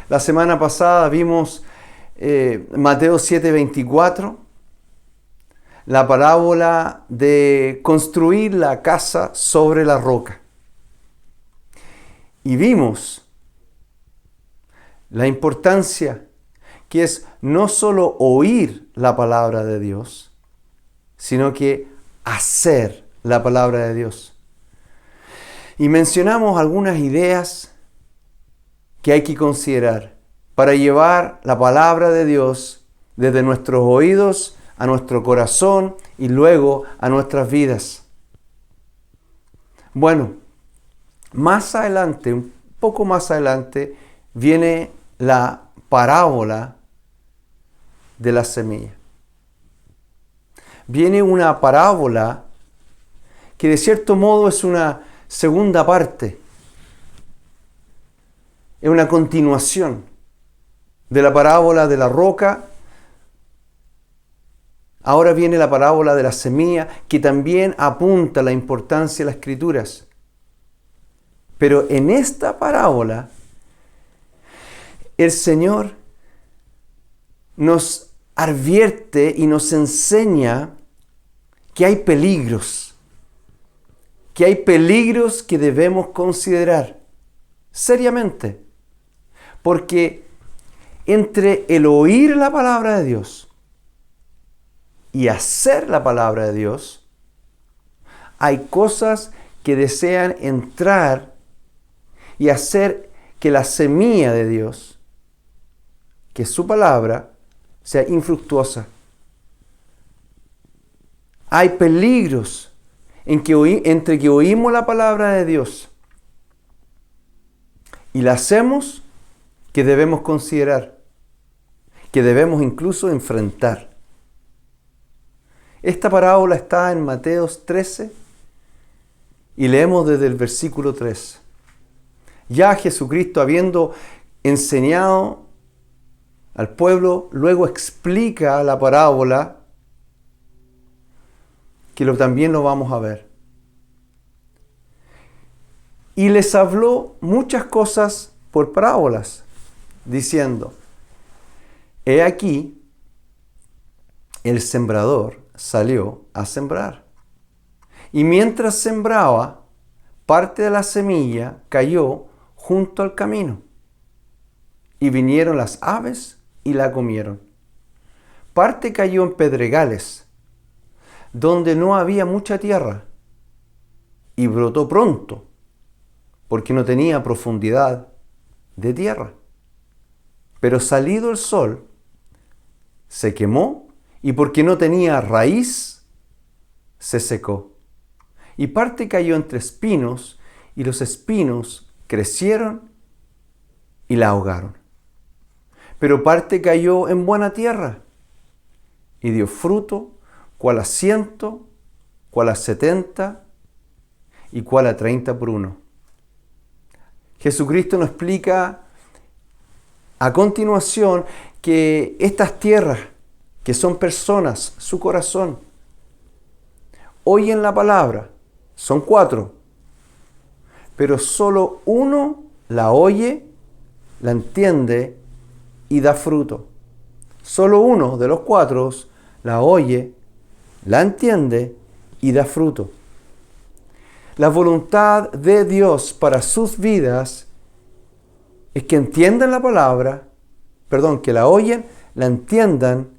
La semana pasada vimos Mateo 7:24, la parábola de construir la casa sobre la roca. Y vimos la importancia que es no solo oír la palabra de Dios, sino que hacer la palabra de Dios. Y mencionamos algunas ideas que hay que considerar para llevar la palabra de Dios desde nuestros oídos a nuestro corazón y luego a nuestras vidas. Bueno, más adelante, un poco más adelante, viene la parábola de la semilla. Viene una parábola que de cierto modo es una segunda parte. Es una continuación de la parábola de la roca. Ahora viene la parábola de la semilla, que también apunta a la importancia de las Escrituras. Pero en esta parábola, el Señor nos advierte y nos enseña que hay peligros. Que hay peligros que debemos considerar seriamente. Porque entre el oír la palabra de Dios y hacer la palabra de Dios, hay cosas que desean entrar y hacer que la semilla de Dios, que es su palabra, sea infructuosa. Hay peligros entre que oímos la palabra de Dios y la hacemos, que debemos considerar, que debemos incluso enfrentar. Esta parábola está en Mateo 13 y leemos desde el versículo 3. Ya Jesucristo, habiendo enseñado al pueblo, luego explica la parábola, que también lo vamos a ver. Y les habló muchas cosas por parábolas, diciendo: He aquí, el sembrador salió a sembrar. Y mientras sembraba, parte de la semilla cayó junto al camino. Y vinieron las aves y la comieron. Parte cayó en pedregales, donde no había mucha tierra, y brotó pronto, porque no tenía profundidad de tierra. Pero salido el sol, se quemó, y porque no tenía raíz, se secó. Y parte cayó entre espinos, y los espinos crecieron y la ahogaron. Pero parte cayó en buena tierra, y dio fruto, cuál a 100, cuál a 70, y cuál a 30 por uno. Jesucristo nos explica a continuación que estas tierras, que son personas, su corazón, oyen la palabra, son 4, pero solo uno la oye, la entiende y da fruto. Solo uno de los 4 la oye, la entiende y da fruto. La voluntad de Dios para sus vidas es que entiendan la palabra, que la oyen, la entiendan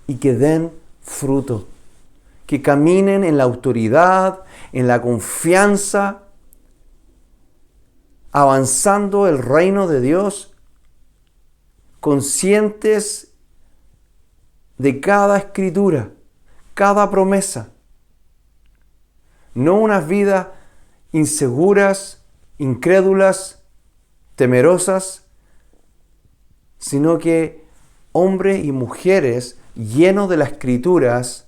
y que den fruto. Que caminen en la autoridad, en la confianza, avanzando el reino de Dios, conscientes de cada escritura, cada promesa. No unas vidas inseguras, incrédulas, temerosas, sino que hombres y mujeres llenos de las Escrituras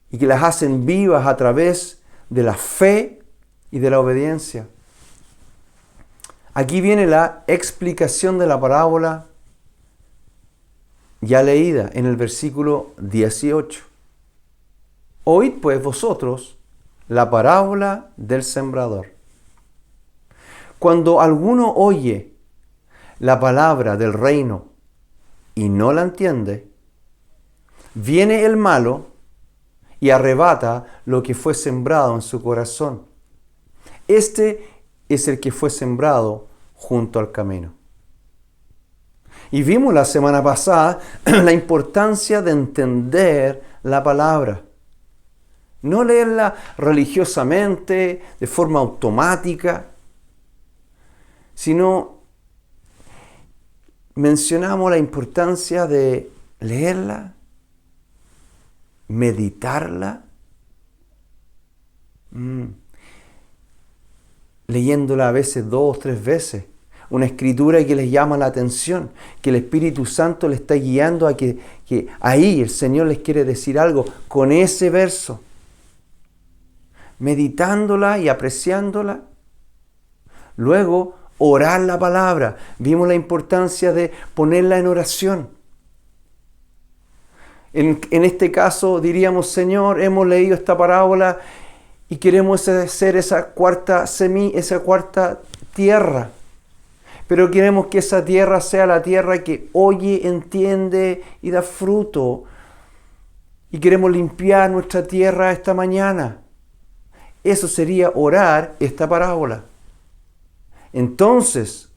y que las hacen vivas a través de la fe y de la obediencia. Aquí viene la explicación de la parábola ya leída en el versículo 18. Oíd pues vosotros la parábola del sembrador. Cuando alguno oye la palabra del reino y no la entiende, viene el malo y arrebata lo que fue sembrado en su corazón. Este es el que fue sembrado junto al camino. Y vimos la semana pasada la importancia de entender la palabra. No leerla religiosamente, de forma automática, sino mencionamos la importancia de leerla, meditarla, leyéndola a veces 2 o 3 veces. Una escritura que les llama la atención, que el Espíritu Santo les está guiando a que ahí el Señor les quiere decir algo con ese verso. Meditándola y apreciándola. Luego, orar la palabra. Vimos la importancia de ponerla en oración. En este caso diríamos, Señor, hemos leído esta parábola y queremos hacer esa cuarta tierra. Pero queremos que esa tierra sea la tierra que oye, entiende y da fruto. Y queremos limpiar nuestra tierra esta mañana. Eso sería orar esta parábola. Entonces,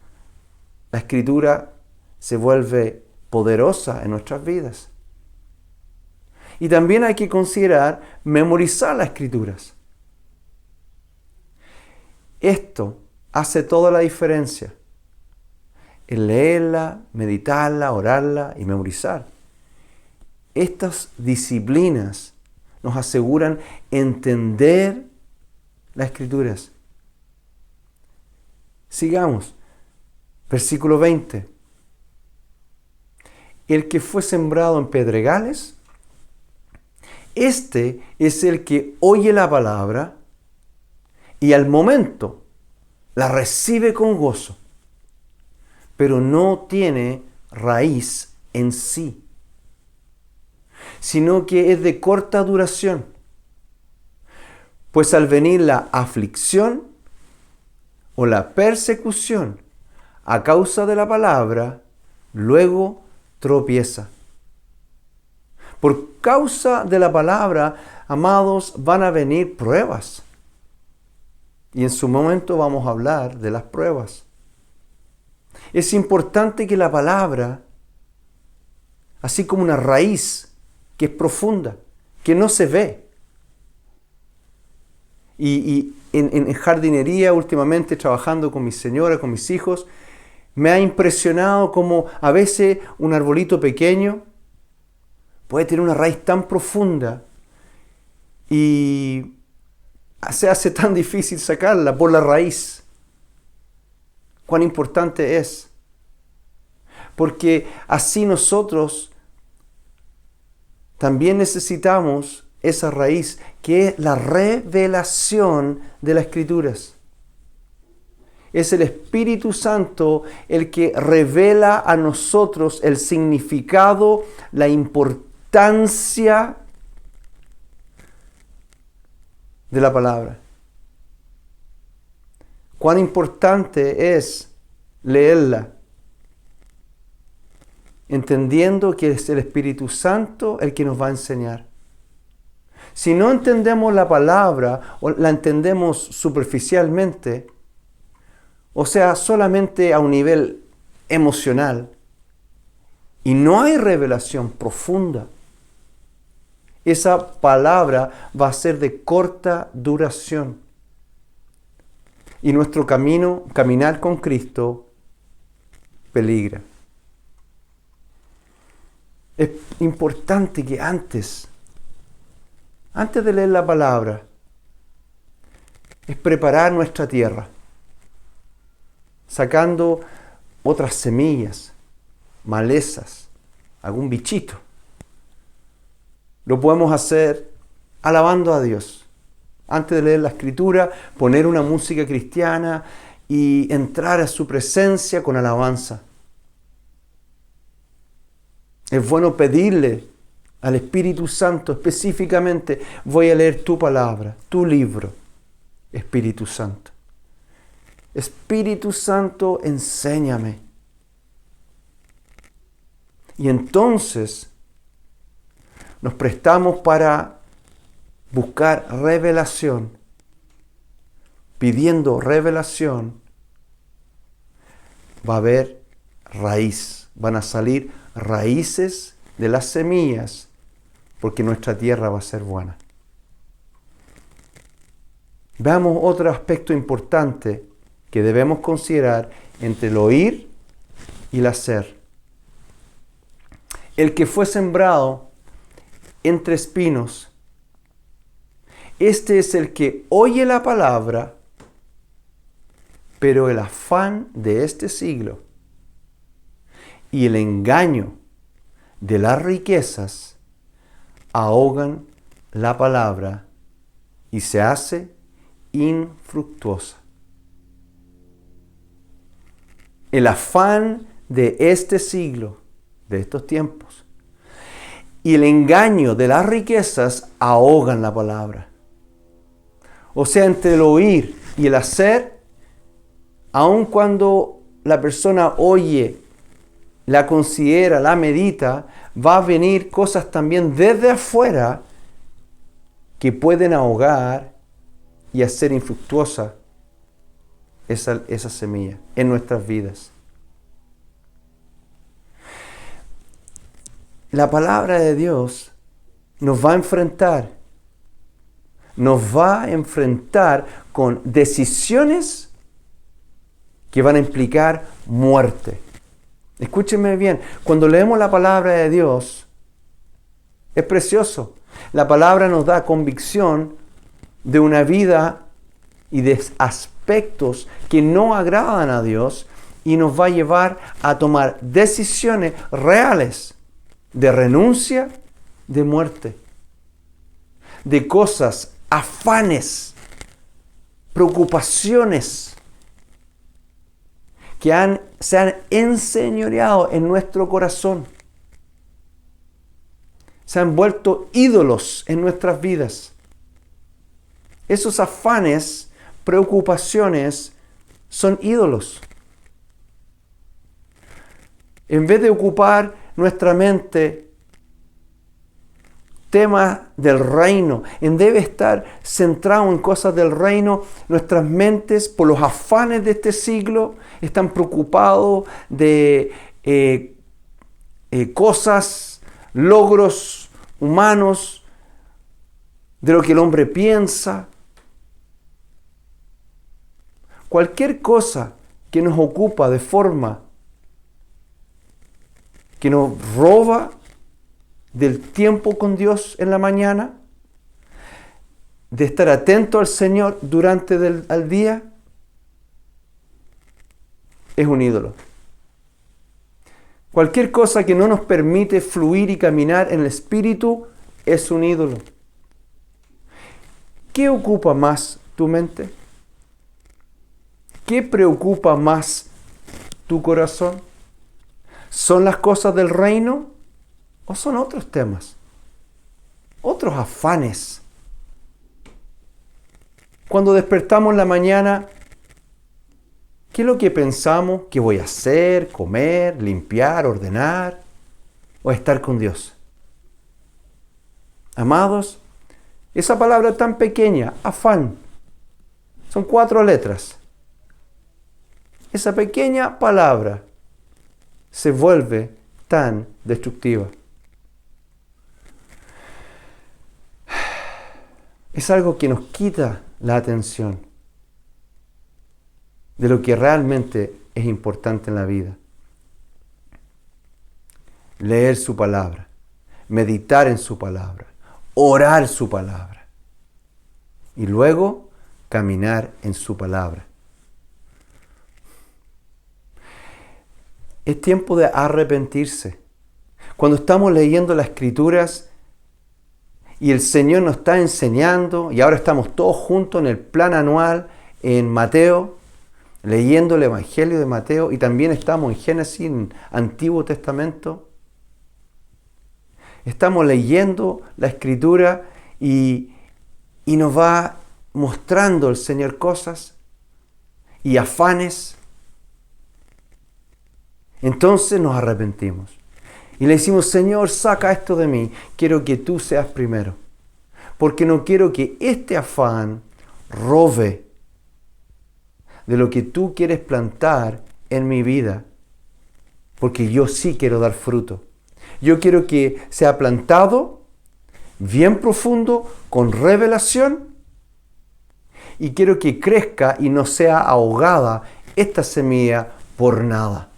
la Escritura se vuelve poderosa en nuestras vidas. Y también hay que considerar memorizar las Escrituras. Esto hace toda la diferencia. El leerla, meditarla, orarla y memorizar. Estas disciplinas nos aseguran entender las Escrituras. Sigamos. Versículo 20. El que fue sembrado en pedregales, este es el que oye la palabra y al momento la recibe con gozo, pero no tiene raíz en sí, sino que es de corta duración. Pues al venir la aflicción o la persecución a causa de la palabra, luego tropieza. Por causa de la palabra, amados, van a venir pruebas. Y en su momento vamos a hablar de las pruebas. Es importante que la palabra, así como una raíz que es profunda, que no se ve. Y en jardinería, últimamente trabajando con mi señora, con mis hijos, me ha impresionado como a veces un arbolito pequeño puede tener una raíz tan profunda y se hace tan difícil sacarla por la raíz. Cuán importante es. Porque así nosotros también necesitamos esa raíz, que es la revelación de las Escrituras. Es el Espíritu Santo el que revela a nosotros el significado, la importancia de la palabra. Cuán importante es leerla, entendiendo que es el Espíritu Santo el que nos va a enseñar. Si no entendemos la palabra o la entendemos superficialmente, o sea, solamente a un nivel emocional, y no hay revelación profunda, esa palabra va a ser de corta duración. Y nuestro caminar con Cristo, peligra. Es importante que antes de leer la palabra, es preparar nuestra tierra, sacando otras semillas, malezas, algún bichito. Lo podemos hacer alabando a Dios. Antes de leer la Escritura, poner una música cristiana y entrar a su presencia con alabanza. Es bueno pedirle al Espíritu Santo específicamente, voy a leer tu palabra, tu libro, Espíritu Santo. Espíritu Santo, enséñame. Y entonces nos prestamos para buscar revelación, pidiendo revelación, va a haber raíz, van a salir raíces de las semillas, porque nuestra tierra va a ser buena. Veamos otro aspecto importante que debemos considerar entre el oír y el hacer. El que fue sembrado entre espinos, este es el que oye la palabra, pero el afán de este siglo y el engaño de las riquezas ahogan la palabra y se hace infructuosa. El afán de este siglo, de estos tiempos, y el engaño de las riquezas ahogan la palabra. O sea, entre el oír y el hacer, aun cuando la persona oye, la considera, la medita, va a venir cosas también desde afuera que pueden ahogar y hacer infructuosa esa semilla en nuestras vidas. La palabra de Dios nos va a enfrentar con decisiones que van a implicar muerte. Escúchenme bien, cuando leemos la palabra de Dios, es precioso. La palabra nos da convicción de una vida y de aspectos que no agradan a Dios y nos va a llevar a tomar decisiones reales de renuncia, de muerte, de cosas, afanes, preocupaciones que se han enseñoreado en nuestro corazón. Se han vuelto ídolos en nuestras vidas. Esos afanes, preocupaciones, son ídolos. En vez de ocupar nuestra mente temas del reino, debe estar centrado en cosas del reino. Nuestras mentes, por los afanes de este siglo, están preocupados de cosas, logros humanos, de lo que el hombre piensa. Cualquier cosa que nos ocupa de forma que nos roba del tiempo con Dios en la mañana, de estar atento al Señor durante el día, es un ídolo. Cualquier cosa que no nos permite fluir y caminar en el Espíritu es un ídolo. ¿Qué ocupa más tu mente? ¿Qué preocupa más tu corazón? ¿Son las cosas del reino o son otros temas? Otros afanes. Cuando despertamos en la mañana, ¿qué es lo que pensamos? ¿Qué voy a hacer? ¿Comer? ¿Limpiar? ¿Ordenar? ¿O estar con Dios? Amados, esa palabra tan pequeña, afán, son 4 letras. Esa pequeña palabra se vuelve tan destructiva. Es algo que nos quita la atención de lo que realmente es importante en la vida. Leer su palabra, meditar en su palabra, orar su palabra y luego caminar en su palabra. Es tiempo de arrepentirse. Cuando estamos leyendo las Escrituras y el Señor nos está enseñando, y ahora estamos todos juntos en el plan anual en Mateo, leyendo el Evangelio de Mateo, y también estamos en Génesis, en Antiguo Testamento. Estamos leyendo la Escritura y nos va mostrando el Señor cosas y afanes. Entonces nos arrepentimos. Y le decimos, Señor, saca esto de mí. Quiero que tú seas primero. Porque no quiero que este afán robe de lo que tú quieres plantar en mi vida. Porque yo sí quiero dar fruto. Yo quiero que sea plantado bien profundo, con revelación. Y quiero que crezca y no sea ahogada esta semilla por nada.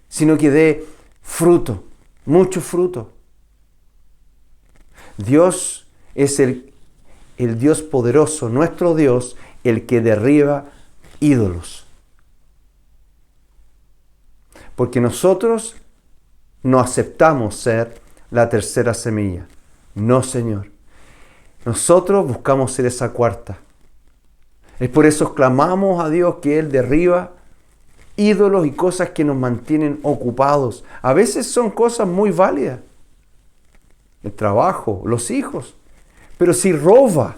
Sino que dé fruto, mucho fruto. Dios es el Dios poderoso, nuestro Dios, el que derriba ídolos. Porque nosotros no aceptamos ser la tercera semilla. No, Señor. Nosotros buscamos ser esa cuarta. Es por eso clamamos a Dios que Él derriba ídolos y cosas que nos mantienen ocupados. A veces son cosas muy válidas. El trabajo, los hijos. Pero si roba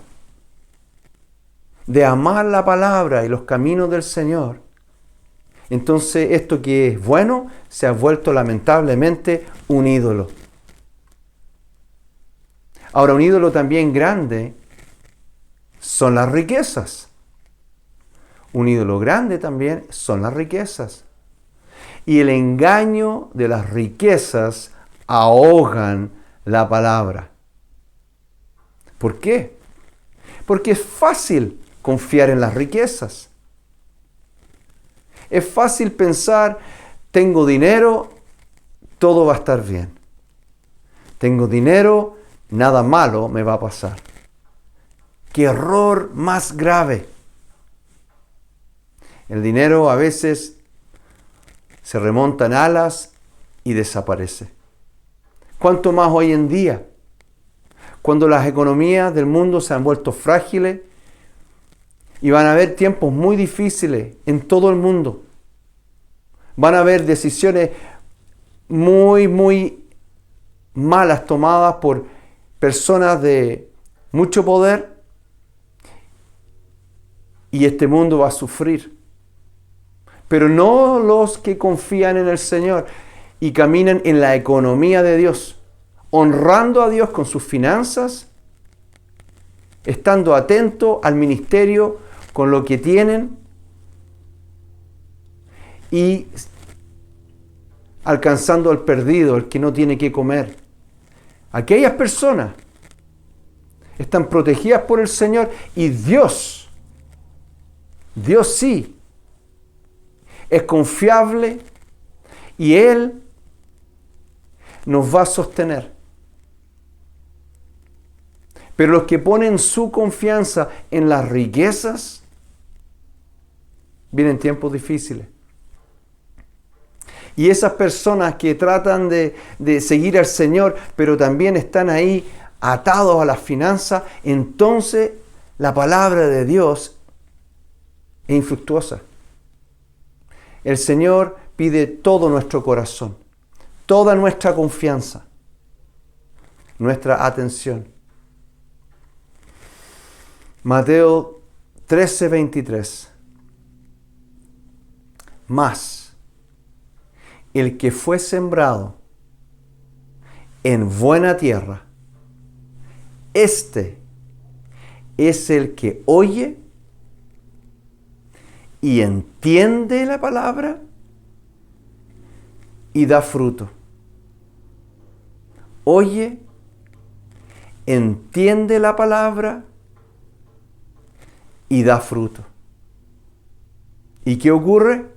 de amar la palabra y los caminos del Señor, entonces esto que es bueno se ha vuelto lamentablemente un ídolo. Ahora, un ídolo también grande son las riquezas. Un ídolo grande también son las riquezas. Y el engaño de las riquezas ahogan la palabra. ¿Por qué? Porque es fácil confiar en las riquezas. Es fácil pensar, tengo dinero, todo va a estar bien. Tengo dinero, nada malo me va a pasar. ¡Qué error más grave! El dinero a veces se remonta en alas y desaparece. ¿Cuánto más hoy en día? Cuando las economías del mundo se han vuelto frágiles y van a haber tiempos muy difíciles en todo el mundo. Van a haber decisiones muy, muy malas tomadas por personas de mucho poder y este mundo va a sufrir. Pero no los que confían en el Señor y caminan en la economía de Dios, honrando a Dios con sus finanzas, estando atentos al ministerio con lo que tienen y alcanzando al perdido, el que no tiene que comer. Aquellas personas están protegidas por el Señor y Dios sí, es confiable y Él nos va a sostener. Pero los que ponen su confianza en las riquezas, vienen tiempos difíciles. Y esas personas que tratan de seguir al Señor, pero también están ahí atados a las finanzas, entonces la palabra de Dios es infructuosa. El Señor pide todo nuestro corazón, toda nuestra confianza, nuestra atención. Mateo 13:23. Mas el que fue sembrado en buena tierra, este es el que oye y entiende la palabra y da fruto. Oye, entiende la palabra y da fruto. ¿Y qué ocurre?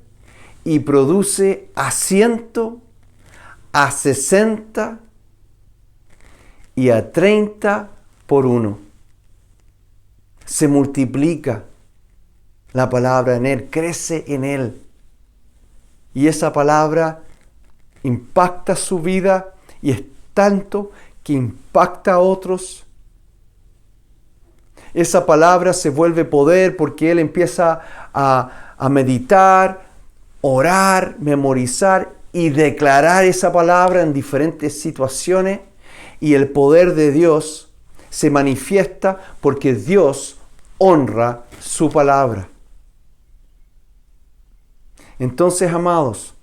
Y produce a 100, a 60 y a 30 por uno. Se multiplica la palabra en él, crece en él. Y esa palabra impacta su vida y es tanto que impacta a otros. Esa palabra se vuelve poder porque él empieza a meditar, orar, memorizar y declarar esa palabra en diferentes situaciones. Y el poder de Dios se manifiesta porque Dios honra su palabra. Entonces, amados,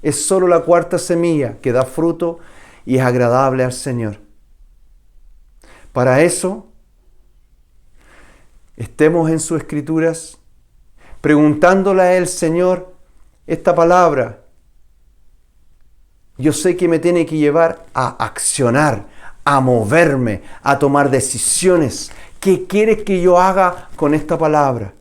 Es solo la cuarta semilla que da fruto y es agradable al Señor. Para eso, estemos en sus Escrituras, preguntándole a Él, Señor, esta palabra, yo sé que me tiene que llevar a accionar, a moverme, a tomar decisiones. ¿Qué quieres que yo haga con esta palabra?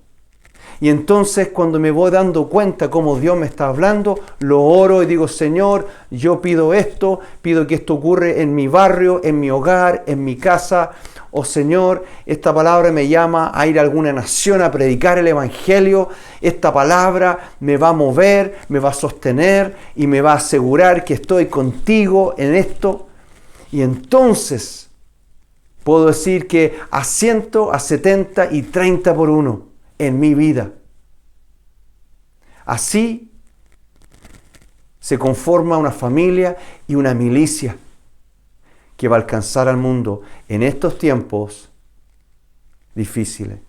Y entonces cuando me voy dando cuenta cómo Dios me está hablando, lo oro y digo, Señor, yo pido esto, pido que esto ocurra en mi barrio, en mi hogar, en mi casa. Oh Señor, esta palabra me llama a ir a alguna nación a predicar el Evangelio. Esta palabra me va a mover, me va a sostener y me va a asegurar que estoy contigo en esto. Y entonces puedo decir que a 100, a 70 y 30 por uno en mi vida. Así se conforma una familia y una milicia que va a alcanzar al mundo en estos tiempos difíciles.